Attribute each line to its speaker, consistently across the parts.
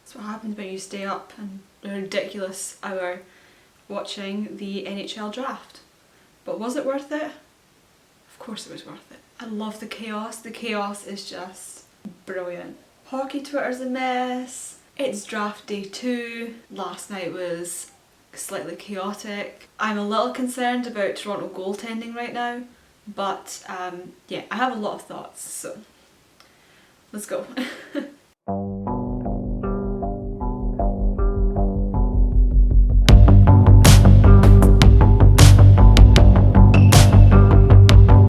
Speaker 1: That's what happens when you stay up a ridiculous hour watching the NHL draft. But was it worth it? Of course it was worth it. I love the chaos. The chaos is just brilliant. Hockey Twitter's a mess. It's draft day 2. Last night was slightly chaotic. I'm a little concerned about Toronto goaltending right now, but yeah, I have a lot of thoughts, so let's go.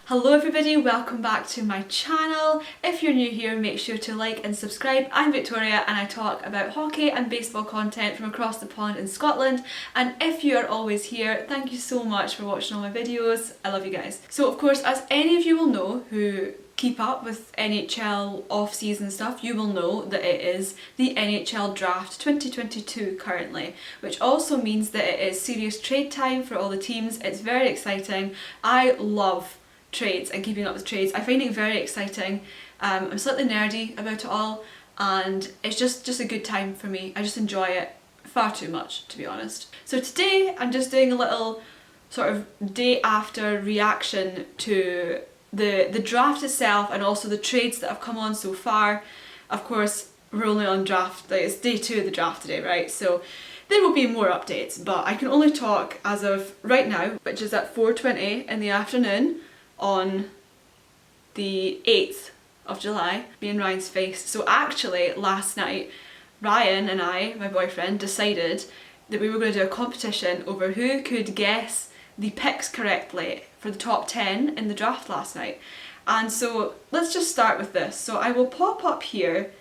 Speaker 1: Hello everybody, welcome back to my channel. If you're new here, make sure to like and subscribe. I'm Victoria and I talk about hockey and baseball content from across the pond in Scotland. And if you are always here, thank you so much for watching all my videos. I love you guys. So of course, as any of you will know who keep up with NHL off-season stuff, you will know that it is the NHL Draft 2022 currently, which also means that it is serious trade time for all the teams. It's very exciting. I love trades and keeping up with trades. I find it very exciting. I'm slightly nerdy about it all, and it's just a good time for me. I just enjoy it far too much, to be honest. So today I'm just doing a little sort of day after reaction to the draft itself and also the trades that have come on so far. Of course, we're only on draft, like it's day 2 of the draft today, right? So there will be more updates, but I can only talk as of right now, which is at 4:20 in the afternoon on the 8th of July, me and Ryan's face. So actually last night, Ryan and I, my boyfriend, decided that we were going to do a competition over who could guess the picks correctly for the top 10 in the draft last night. And so let's just start with this. So I will pop up here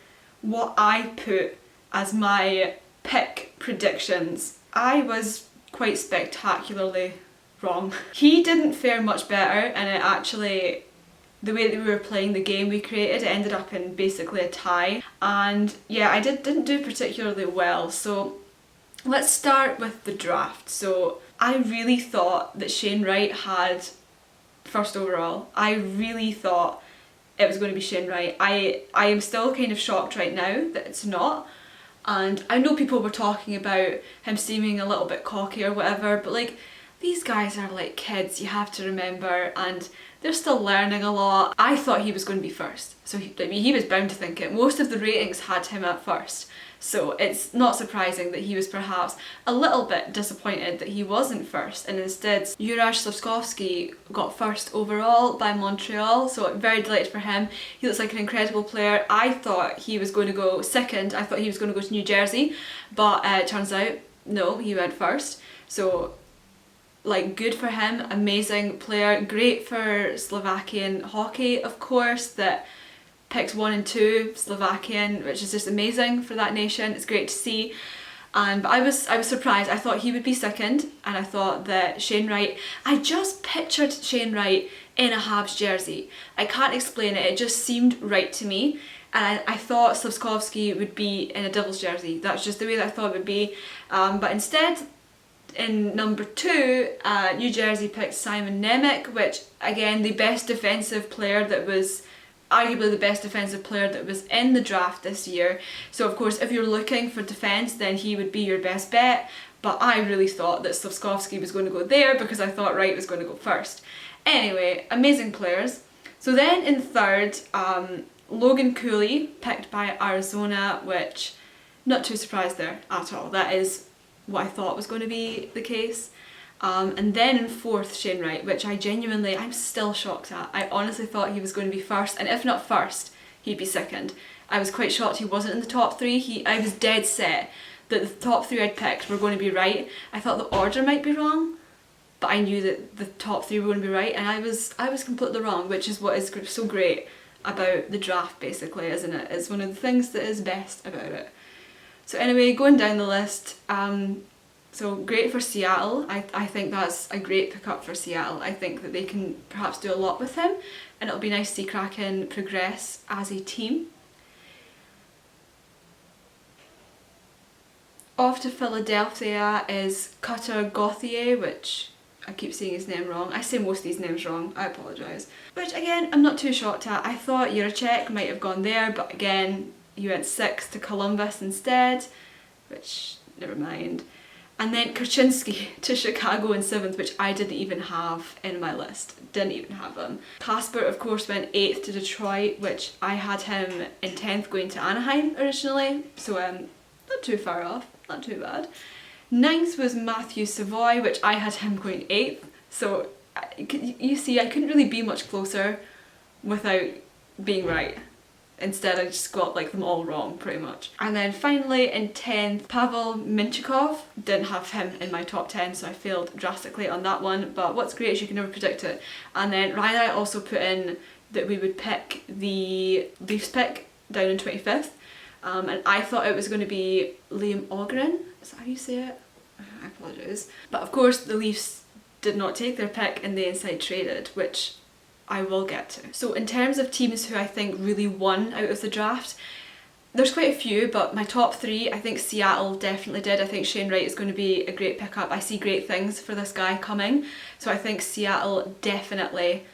Speaker 1: what I put as my pick predictions. I was quite spectacularly wrong. He didn't fare much better, and it actually, the way that we were playing the game we created, it ended up in basically a tie. And yeah, I didn't do particularly well. So let's start with the draft. So I really thought that Shane Wright had first overall. I really thought it was going to be Shane Wright. I am still kind of shocked right now that it's not. And I know people were talking about him seeming a little bit cocky or whatever, but like, these guys are like kids, you have to remember, and they're still learning a lot. I thought he was going to be first, so he was bound to think it. Most of the ratings had him at first, so it's not surprising that he was perhaps a little bit disappointed that he wasn't first, and instead Juraj Slafkovsky got first overall by Montreal, so I'm very delighted for him. He looks like an incredible player. I thought he was going to go second. I thought he was going to go to New Jersey, but it turns out, no, he went first. So like, good for him, amazing player, great for Slovakian hockey, of course, that picks 1 and 2 Slovakian, which is just amazing for that nation. It's great to see. But I was surprised. I thought he would be second, and I thought that Shane Wright, I just pictured Shane Wright in a Habs jersey. I can't explain it, it just seemed right to me. And I thought Slafkovsky would be in a Devils jersey. That's just the way that I thought it would be. But instead, in number 2, New Jersey picked Simon Nemec, which again, the best defensive player that was, arguably the best defensive player that was in the draft this year. So of course, if you're looking for defence, then he would be your best bet. But I really thought that Slafkovsky was going to go there because I thought Wright was going to go first. Anyway, amazing players. So then in third, Logan Cooley, picked by Arizona, which, not too surprised there at all. That is what I thought was going to be the case. And then in fourth, Shane Wright, which I'm still shocked at. I honestly thought he was going to be first, and if not first, he'd be second. I was quite shocked he wasn't in the top 3. I was dead set that the top 3 I'd picked were going to be right. I thought the order might be wrong, but I knew that the top 3 were going to be right, and I was completely wrong, which is what is so great about the draft, basically, isn't it? It's one of the things that is best about it. So anyway, going down the list, so great for Seattle. I think that's a great pickup for Seattle. I think that they can perhaps do a lot with him, and it'll be nice to see Kraken progress as a team. Off to Philadelphia is Cutter Gauthier, which I keep saying his name wrong. I say most of these names wrong, I apologise. Which again, I'm not too shocked at. I thought Juracek might have gone there, but again, he went 6th to Columbus instead, which, never mind. And then Korchinski to Chicago in 7th, which I didn't even have in my list. Didn't even have him. Casper, of course, went 8th to Detroit, which I had him in 10th going to Anaheim originally. So not too far off, not too bad. 9th was Matthew Savoy, which I had him going 8th. So you see, I couldn't really be much closer without being right. Instead I just got like them all wrong pretty much. And then finally in 10th, Pavel Mintyukov. Didn't have him in my top 10, so I failed drastically on that one, but what's great is you can never predict it. And then Ryan and I also put in that we would pick the Leafs pick down in 25th, and I thought it was going to be Liam Ogren. Is that how you say it? I apologise. But of course the Leafs did not take their pick and they inside traded, which I will get to. So in terms of teams who I think really won out of the draft, there's quite a few, but my top 3, I think Seattle definitely did. I think Shane Wright is going to be a great pickup. I see great things for this guy coming, so I think Seattle definitely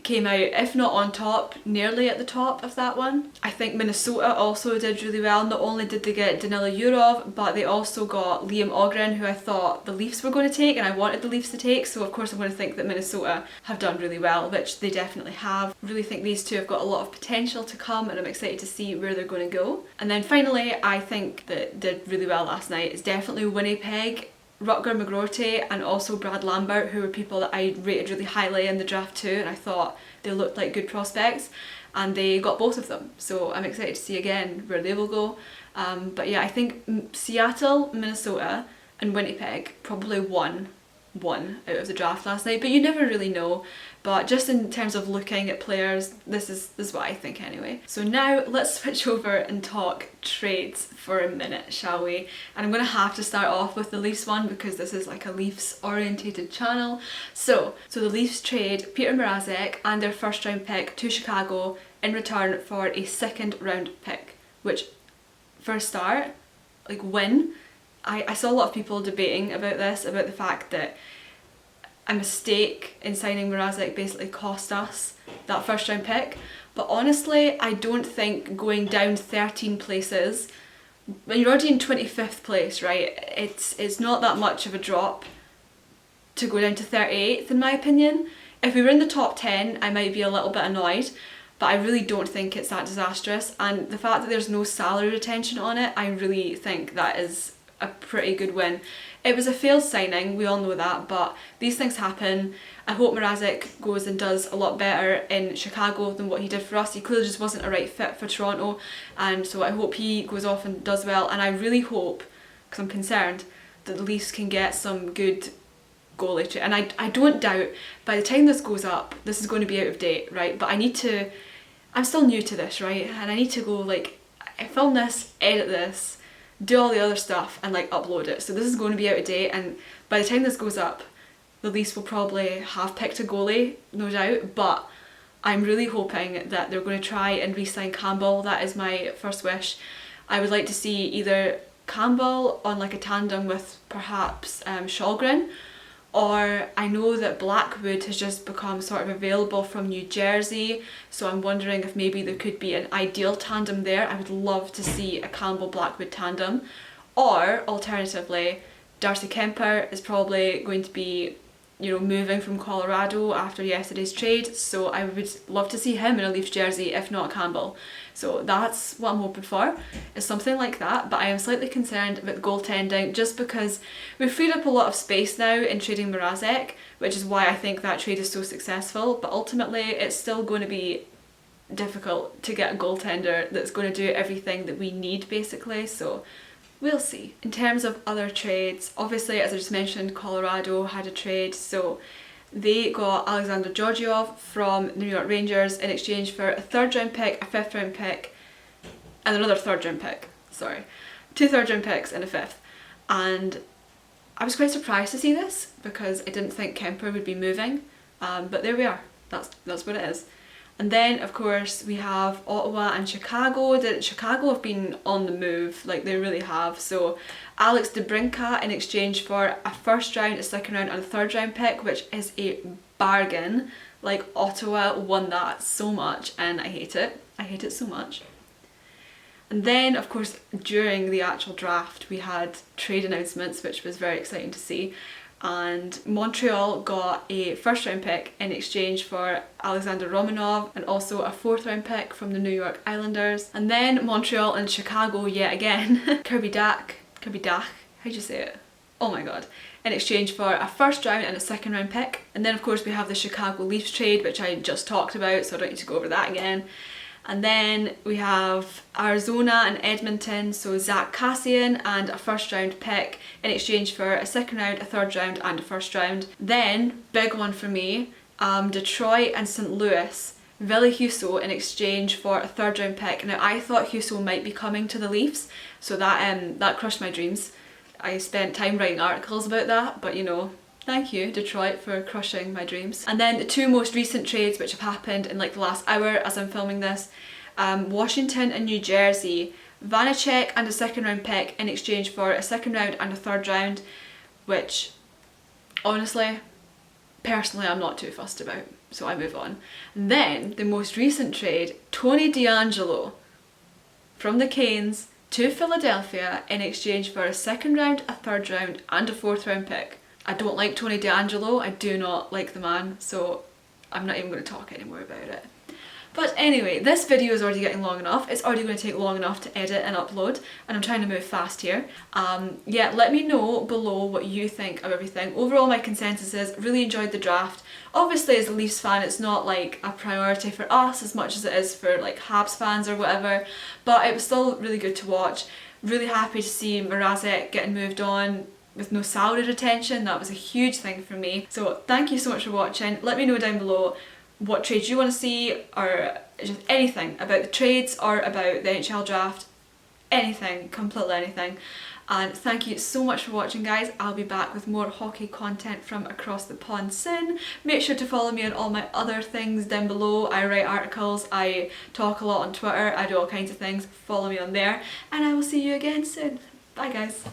Speaker 1: came out, if not on top, nearly at the top of that one. I think Minnesota also did really well. Not only did they get Danila Yurov, but they also got Liam Ogren, who I thought the Leafs were going to take and I wanted the Leafs to take, so of course I'm going to think that Minnesota have done really well, which they definitely have. I really think these two have got a lot of potential to come and I'm excited to see where they're going to go. And then finally, I think that did really well last night is definitely Winnipeg. Rutger McGroarty and also Brad Lambert, who were people that I rated really highly in the draft too, and I thought they looked like good prospects, and they got both of them, so I'm excited to see again where they will go. But yeah, I think Seattle, Minnesota and Winnipeg probably won out of the draft last night, but you never really know. But just in terms of looking at players, this is what I think anyway. So now let's switch over and talk trades for a minute, shall we? And I'm going to have to start off with the Leafs one because this is like a Leafs orientated channel. So the Leafs trade Peter Mrazek and their first round pick to Chicago in return for a second round pick, which for a start, like win. I saw a lot of people debating about this, about the fact that a mistake in signing Mrazek basically cost us that first round pick, but honestly I don't think going down 13 places, when you're already in 25th place, right, it's not that much of a drop to go down to 38th in my opinion. If we were in the top 10 I might be a little bit annoyed, but I really don't think it's that disastrous, and the fact that there's no salary retention on it, I really think that is a pretty good win. It was a failed signing, we all know that, but these things happen. I hope Mrazek goes and does a lot better in Chicago than what he did for us. He clearly just wasn't a right fit for Toronto, and so I hope he goes off and does well, and I really hope, because I'm concerned, that the Leafs can get some good goalie. And I don't doubt by the time this goes up, this is going to be out of date, right? But I'm still new to this, right? And I need to go like, I film this, edit this, do all the other stuff and like upload it. So this is going to be out of date, and by the time this goes up the Leafs will probably have picked a goalie, no doubt, but I'm really hoping that they're going to try and re-sign Campbell. That is my first wish. I would like to see either Campbell on like a tandem with perhaps Shalgren, or I know that Blackwood has just become sort of available from New Jersey, so I'm wondering if maybe there could be an ideal tandem there. I would love to see a Campbell-Blackwood tandem. Or alternatively, Darcy Kemper is probably going to be, you know, moving from Colorado after yesterday's trade, so I would love to see him in a Leafs jersey, if not Campbell. So that's what I'm hoping for, is something like that. But I am slightly concerned about goaltending, just because we've freed up a lot of space now in trading Mrazek, which is why I think that trade is so successful, but ultimately it's still going to be difficult to get a goaltender that's going to do everything that we need basically, so we'll see. In terms of other trades, obviously as I just mentioned, Colorado had a trade, so they got Alexander Georgiev from the New York Rangers in exchange for a 3rd round pick, a 5th round pick, and another 3rd round pick. Sorry, 2 3rd round picks and a 5th. And I was quite surprised to see this because I didn't think Kemper would be moving, but there we are. That's what it is. And then of course we have Ottawa and Chicago. Chicago have been on the move, like they really have. So Alex DeBrincat in exchange for a 1st round, a 2nd round and a 3rd round pick, which is a bargain. Like Ottawa won that so much and I hate it. I hate it so much. And then of course during the actual draft we had trade announcements, which was very exciting to see. And Montreal got a first round pick in exchange for Alexander Romanov and also a 4th round pick from the New York Islanders. And then Montreal and Chicago yet again, Kirby Dach, how'd you say it? Oh my god. In exchange for a 1st round and a 2nd round pick. And then of course we have the Chicago Leafs trade, which I just talked about, so I don't need to go over that again. And then we have Arizona and Edmonton, so Zach Kassian and a 1st round pick in exchange for a 2nd round, a 3rd round and a 1st round. Then, big one for me, Detroit and St. Louis, Ville Husso in exchange for a 3rd round pick. Now I thought Husso might be coming to the Leafs, so that crushed my dreams. I spent time writing articles about that, but you know, thank you, Detroit, for crushing my dreams. And then the 2 most recent trades which have happened in like the last hour as I'm filming this, Washington and New Jersey, Vanacek and a 2nd round pick in exchange for a 2nd round and a 3rd round, which honestly, personally I'm not too fussed about, so I move on. And then the most recent trade, Tony DeAngelo from the Canes to Philadelphia in exchange for a 2nd round, a 3rd round and a 4th round pick. I don't like Tony DeAngelo, I do not like the man, so I'm not even going to talk anymore about it. But anyway, this video is already getting long enough. It's already going to take long enough to edit and upload, and I'm trying to move fast here. Yeah, let me know below what you think of everything. Overall, my consensus is really enjoyed the draft. Obviously, as a Leafs fan, it's not like a priority for us as much as it is for like Habs fans or whatever, but it was still really good to watch. Really happy to see Mrazek getting moved on with no salary retention. That was a huge thing for me. So thank you so much for watching. Let me know down below what trades you want to see, or just anything about the trades or about the NHL draft. Anything, completely anything. And thank you so much for watching, guys. I'll be back with more hockey content from across the pond soon. Make sure to follow me on all my other things down below. I write articles, I talk a lot on Twitter, I do all kinds of things. Follow me on there, and I will see you again soon. Bye guys.